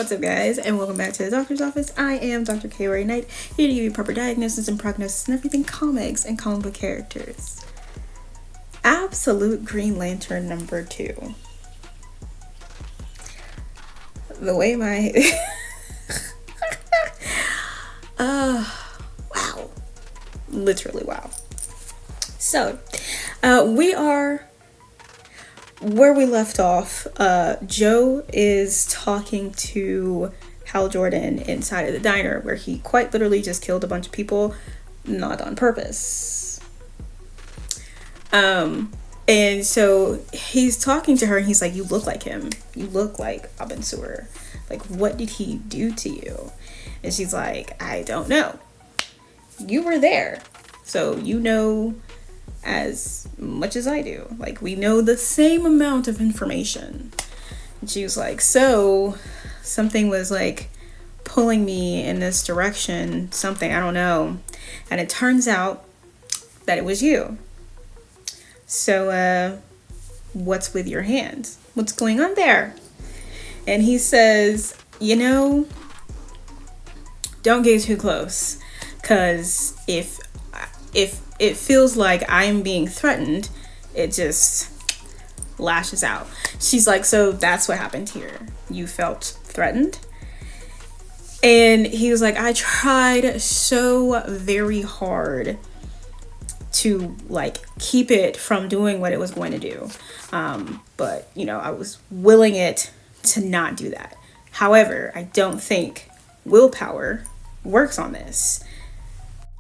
What's up, guys, and welcome back to the doctor's office. I am Dr. K. Ray Knight, here to give you proper diagnosis and prognosis and everything comics and comic book characters. Absolute Green Lantern number 2. The way my wow, literally wow. So we are where we left off. Jo is talking to Hal Jordan inside of the diner, where he quite literally just killed a bunch of people, not on purpose. And so he's talking to her and he's like, you look like him. You look like Abin Sur. Like, what did he do to you? And she's like, I don't know. You were there, so you know as much as I do. Like, we know the same amount of information. And she was like, so something was like pulling me in this direction, something, I don't know. And it turns out that it was you. So what's with your hand? What's going on there? And he says, you know, don't get too close, because if it feels like I'm being threatened, it just lashes out. She's like, so that's what happened here. You felt threatened? And he was like, I tried so very hard to like keep it from doing what it was going to do. But you know, I was willing it to not do that. However, I don't think willpower works on this.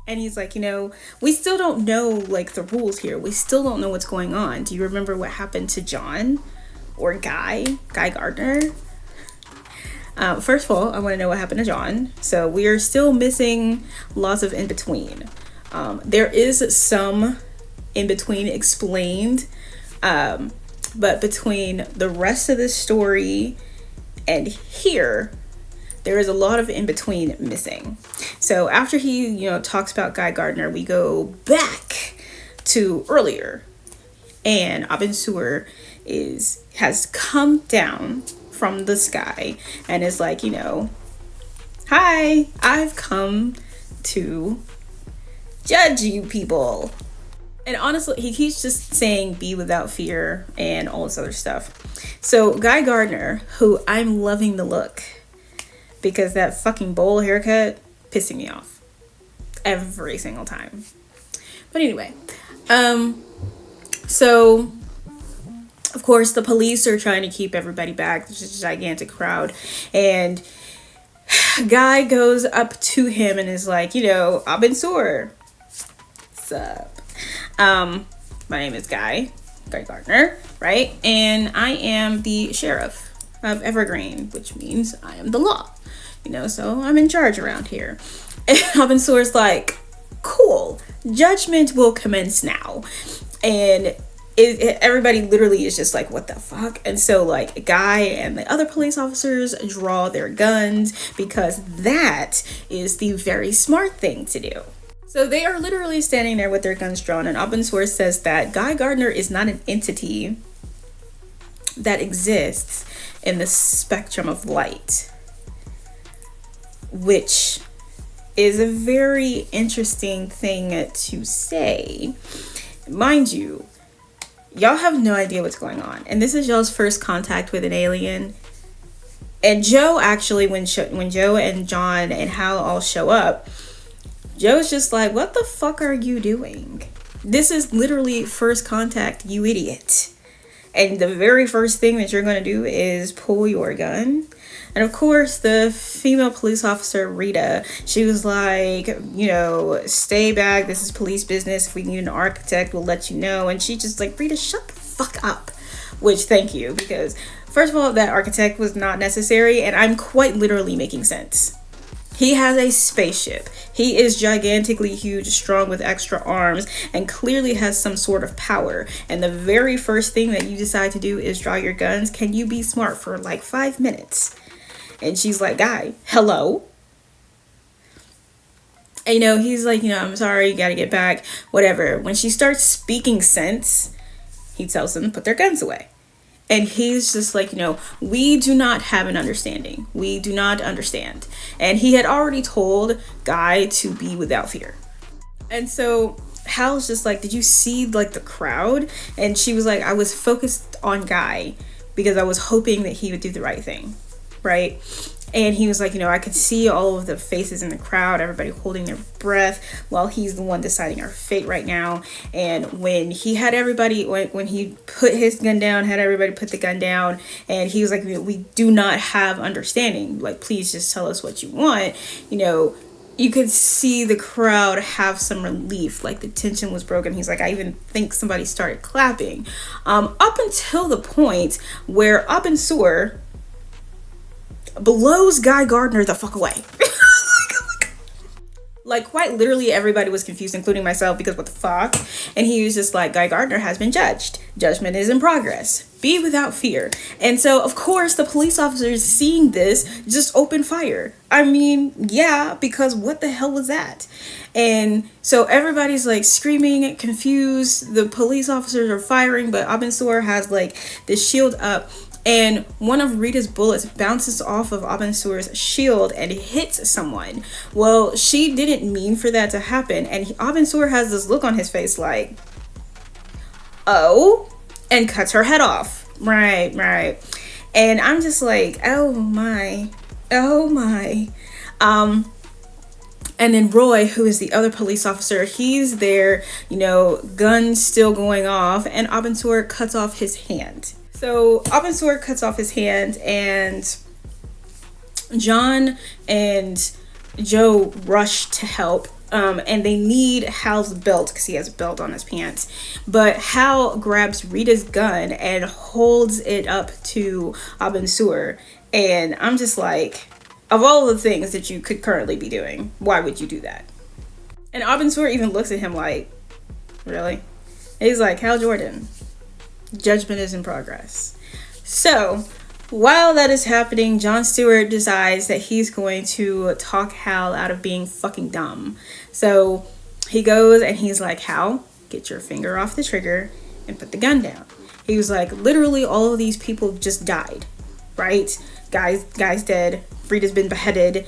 And he's like, you know, we still don't know like the rules here. We still don't know what's going on. Do you remember what happened to John or Guy Gardner? First of all, I want to know what happened to John. So we are still missing lots of in between. There is some in between explained, but between the rest of the story and here, there is a lot of in between missing. So after he, you know, talks about Guy Gardner, we go back to earlier, and Abin Sur has come down from the sky and is like, you know, hi, I've come to judge you people. And honestly, he keeps just saying be without fear and all this other stuff. So Guy Gardner, who I'm loving the look, because that fucking bowl haircut pissing me off every single time. But anyway, so of course the police are trying to keep everybody back. There's just a gigantic crowd, and Guy goes up to him and is like, you know, Abin Sur, what's up? My name is Guy Gardner, right? And I am the sheriff of Evergreen, which means I am the law. You know, so I'm in charge around here. And Abin Sur's like, cool, judgment will commence now. And everybody literally is just like, what the fuck? And so like Guy and the other police officers draw their guns, because that is the very smart thing to do. So they are literally standing there with their guns drawn, and Abin Sur says that Guy Gardner is not an entity that exists in the spectrum of light, which is a very interesting thing to say. Mind you, y'all have no idea what's going on, and this is y'all's first contact with an alien. And Jo actually, when Jo and John and Hal all show up, Jo's just like, what the fuck are you doing? This is literally first contact, you idiot. And the very first thing that you're going to do is pull your gun. And of course, the female police officer, Rita, she was like, you know, stay back. This is police business. If we need an architect, we'll let you know. And she just like, Rita, shut the fuck up. Which, thank you. Because first of all, that architect was not necessary. And I'm quite literally making sense. He has a spaceship. He is gigantically huge, strong with extra arms, and clearly has some sort of power. And the very first thing that you decide to do is draw your guns. Can you be smart for like 5 minutes? And she's like, Guy, hello? And, you know, he's like, you know, I'm sorry, you gotta get back, whatever. When she starts speaking sense, he tells them to put their guns away. And he's just like, we do not have an understanding. We do not understand. And he had already told Guy to be without fear. And so Hal's just like, did you see like the crowd? And she was like, I was focused on Guy because I was hoping that he would do the right thing, right? And he was like, I could see all of the faces in the crowd, everybody holding their breath while he's the one deciding our fate right now. And when he had everybody, when he put his gun down, had everybody put the gun down, and he was like, we do not have understanding. Like, please just tell us what you want. You could see the crowd have some relief, like the tension was broken. He's like, I even think somebody started clapping. Up until the point where Abin Sur blows Guy Gardner the fuck away. Like, quite literally everybody was confused, including myself, because what the fuck? And he was just like, Guy Gardner has been judged. Judgment is in progress. Be without fear. And so, of course, the police officers seeing this just open fire. I mean, yeah, because what the hell was that? And so everybody's like screaming, confused. The police officers are firing, but Abin Sur has like this shield up. And one of Rita's bullets bounces off of Abin Sur's shield and hits someone. Well, she didn't mean for that to happen. And Abin Sur has this look on his face like, oh, and cuts her head off. Right. And I'm just like, oh my. And then Roy, who is the other police officer, he's there, guns still going off, and Abin Sur cuts off his hand. So Abin Sur cuts off his hand, and John and Jo rush to help. And they need Hal's belt because he has a belt on his pants. But Hal grabs Rita's gun and holds it up to Abin Sur. And I'm just like, of all the things that you could currently be doing, why would you do that? And Abin Sur even looks at him like, really? And he's like, Hal Jordan, judgment is in progress. So while that is happening, John Stewart decides that he's going to talk Hal out of being fucking dumb. So he goes and he's like, Hal, get your finger off the trigger and put the gun down. He was like, literally all of these people just died, right? Guy's dead. Rita's been beheaded.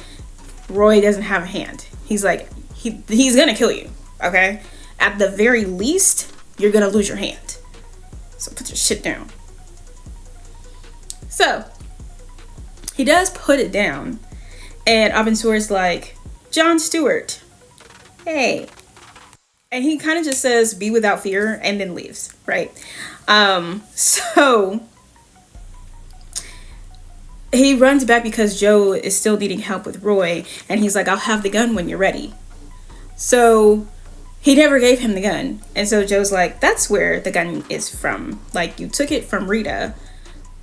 Roy doesn't have a hand. He's like, he's gonna kill you, okay? At the very least, you're gonna lose your hand. So put your shit down. So he does put it down, and Abin Sur's like, John Stewart, hey. And he kind of just says, be without fear, and then leaves, right? So he runs back because Jo is still needing help with Roy, and he's like, I'll have the gun when you're ready. So he never gave him the gun. And so Joe's like, that's where the gun is from. Like, you took it from Rita.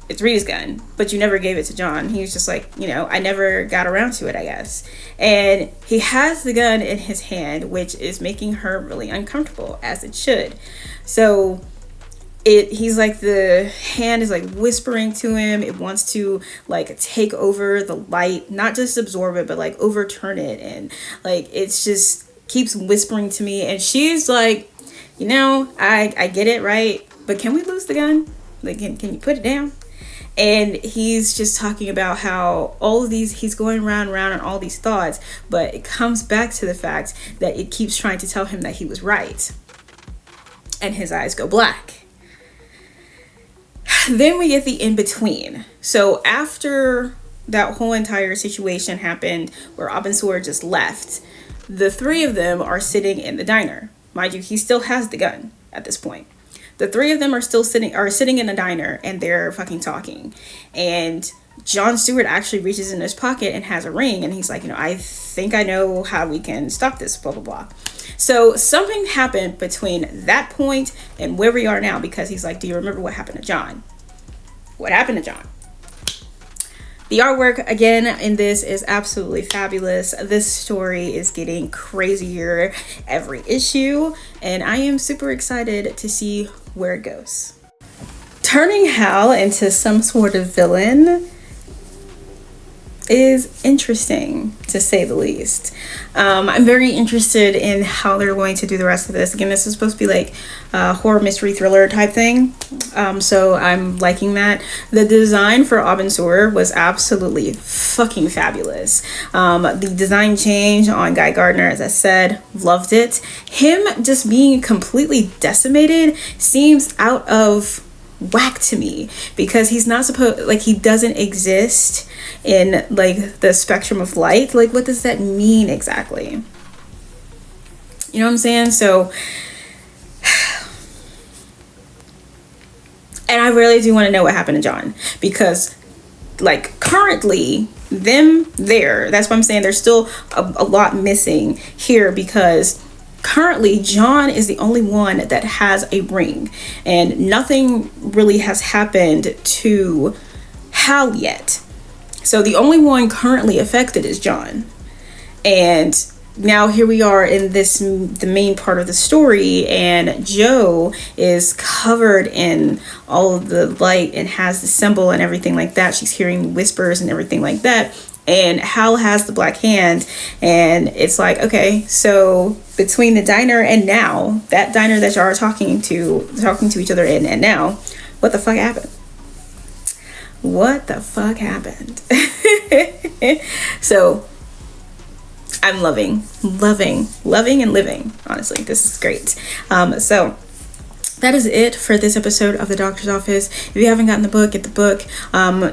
It's Rita's gun, but you never gave it to John. He was just like, I never got around to it, I guess. And he has the gun in his hand, which is making her really uncomfortable, as it should. So he's like, the hand is like whispering to him. It wants to like take over the light, not just absorb it, but like overturn it. And like, it's just keeps whispering to me. And she's like, I get it, right? But can we lose the gun? Like, can you put it down? And he's just talking about how all of these, he's going round and round on all these thoughts, but it comes back to the fact that it keeps trying to tell him that he was right. And his eyes go black. Then we get the in-between. So after that whole entire situation happened where Abin Sur just left, the three of them are sitting in the diner. Mind you, he still has the gun at this point. The three of them are still sitting in a diner, and they're fucking talking. And John Stewart actually reaches in his pocket and has a ring, and he's like, I think I know how we can stop this, blah, blah, blah. So something happened between that point and where we are now, because he's like, do you remember what happened to John? What happened to John? The artwork, again, in this is absolutely fabulous. This story is getting crazier every issue, and I am super excited to see where it goes. Turning Hal into some sort of villain is interesting, to say the least. I'm very interested in how they're going to do the rest of this. Again, this is supposed to be like a horror mystery thriller type thing, so I'm liking that. The design for Abin Sur was absolutely fucking fabulous. The design change on Guy Gardner, as I said, loved it. Him just being completely decimated seems out of whack to me, because he's not supposed, like, he doesn't exist in like the spectrum of light. Like, what does that mean exactly? You know what I'm saying? So, and I really do want to know what happened to John, because like currently that's why I'm saying there's still a lot missing here, because currently John is the only one that has a ring, and nothing really has happened to Hal yet. So the only one currently affected is John. And now here we are in the main part of the story, and Jo is covered in all of the light and has the symbol and everything like that. She's hearing whispers and everything like that. And Hal has the black hand, and it's like, okay, so between the diner and now, that diner that y'all are talking to each other in, and now, what the fuck happened? What the fuck happened? So I'm loving and living. Honestly, this is great. So that is it for this episode of The Doctor's Office. If you haven't gotten the book, get the book.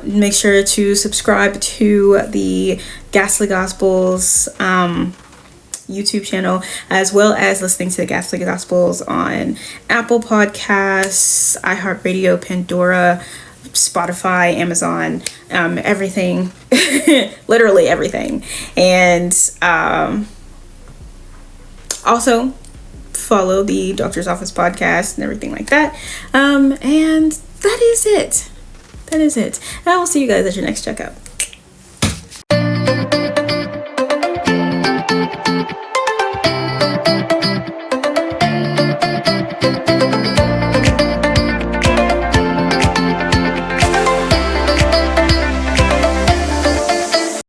Make sure to subscribe to the Ghastly Gospels YouTube channel, as well as listening to the Ghastly Gospels on Apple Podcasts, iHeartRadio, Pandora, Spotify, Amazon, everything. Literally everything. And also follow the Doctor's Office podcast and everything like that. And that is it. And I will see you guys at your next checkup.